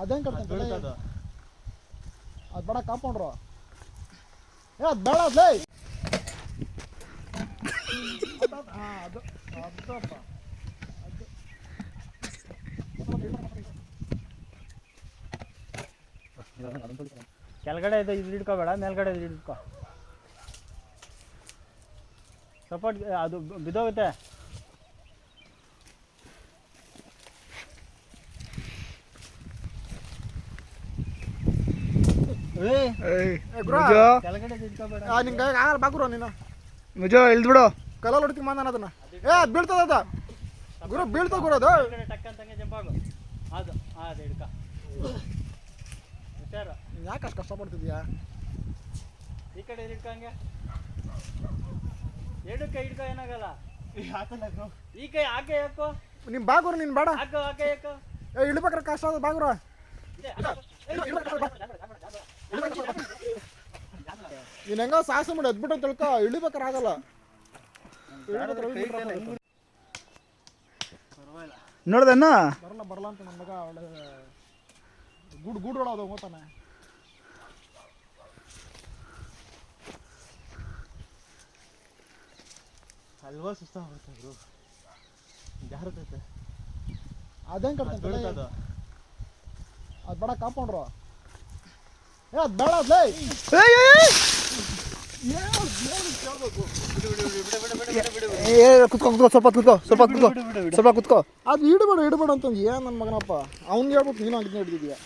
ಅದೇನು ಕಟ್ತಾನೆ ಬೀಳ್ತದ ಅದು ಬೇಡ ಕಾಂಪೌಂಡ್ರು ಅದು ಬೇಡ ಅದ್ಲೇ ಹಾಂ ಅದು ಅದಪ್ಪ ಕೆಳಗಡೆ ಇದು ಹಿಡ್ಕೋಬೇಡ, ಮೇಲ್ಗಡೆ ಹಿಡ್ಕೊ. ಸಪೋರ್ಟ್ ಅದು ಬಿದ್ದೋಗುತ್ತೆ. ಕೆಳಗಡೆ ಹಿಡ್ಕೋಬೇಡ. ನಿಂಗೆ ಆಗಲ್ಲ ಬಾಗುರು ನೀನು ಮುಜೋ ಇಳ್ದು ಬಿಡು. ಕಲ್ಲಲ್ಲಿ ಹೊಡಿತೀವಿ ನಾನು ಅದನ್ನ. ಅದು ಬೀಳ್ತದ ಅದು ಗುರು, ಬೀಳ್ತದ ಗುರು ಅದು. ಟಕ್ ಅಂತಂಗೆ ಜಂಪ್ ಆಗು. ಅದು ಅದು ಹಿಡ್ಕ. ಹುಷಾರು. ಯಾಕೆ ಅಷ್ಟು ಕಷ್ಟಪಡ್ತಿದ್ಯಾ? ಈ ಕಡೆ ಹಿಡ್ಕಂಗೆ. ಎರಡು ಕೈ ಹಿಡ್ಕೊ, ಏನಾಗಲ್ಲ. ಈ ಕೈ ಆ ಕೈ ಹಾಕೋ. ನಿಮ್ಮ ಬಾಗುರು ನೀನು ಬೇಡ. ಹಾಕೋ ಆ ಕೈ ಹಾಕೋ. ಇಳಿಬೇಕಾರೆ ಕಷ್ಟ ಅದ ಬಾಗುರು. ನೀನು ಹೆಂಗ ಸಾಹಸ ಮಾಡಿ ಎದ್ಬಿಟ್ಟು ಅಂತ ತಿಳ್ಕೊ, ಇಳಿಬೇಕಾರೆ ಆಗಲ್ಲ. ನೋಡ್ದನ್ನ ಬರಲ್ಲ ಬರಲ್ಲ ಅಂತ ನನ್ನ ಮಗ ಒಳ್ಳೆ ಗೂಡೊಳದ ಹೋಗ್ತಾನೆ. ಅಲ್ವಾ ಸುಸ್ತಾಗ್ಬಿಡ್ತಾರೆ ಬ್ರೋ, ಜಾರತೈತೆ. ಅದೇನು ಕಟ್ತಾನೆ ಬೀಳ್ತದ ಅದು ಬೇಡ ಕಾಂಪೌಂಡ್ರು ಅದು ಬೇಡ ಅದ್ಲೇ ಕುತ್ಕೋ ಕುತ್ಕೋ ಸ್ವಲ್ಪ ಕುತ್ಕೋ ಸ್ವಲ್ಪ ಕುತ್ಕೋ ಸ್ವಲ್ಪ ಕುತ್ಕೋ. ಅದು ಇಡಬೇಡ ಅಂತಂದು ಏನು ನನ್ನ ಮಗನಪ್ಪ ಅವ್ನಿಗೆ ಹೇಳ್ಬಿಟ್ಟು ನೀನು ಆಗಿದ್ನ ಹಿಡಿದಿದ್ಯಾ.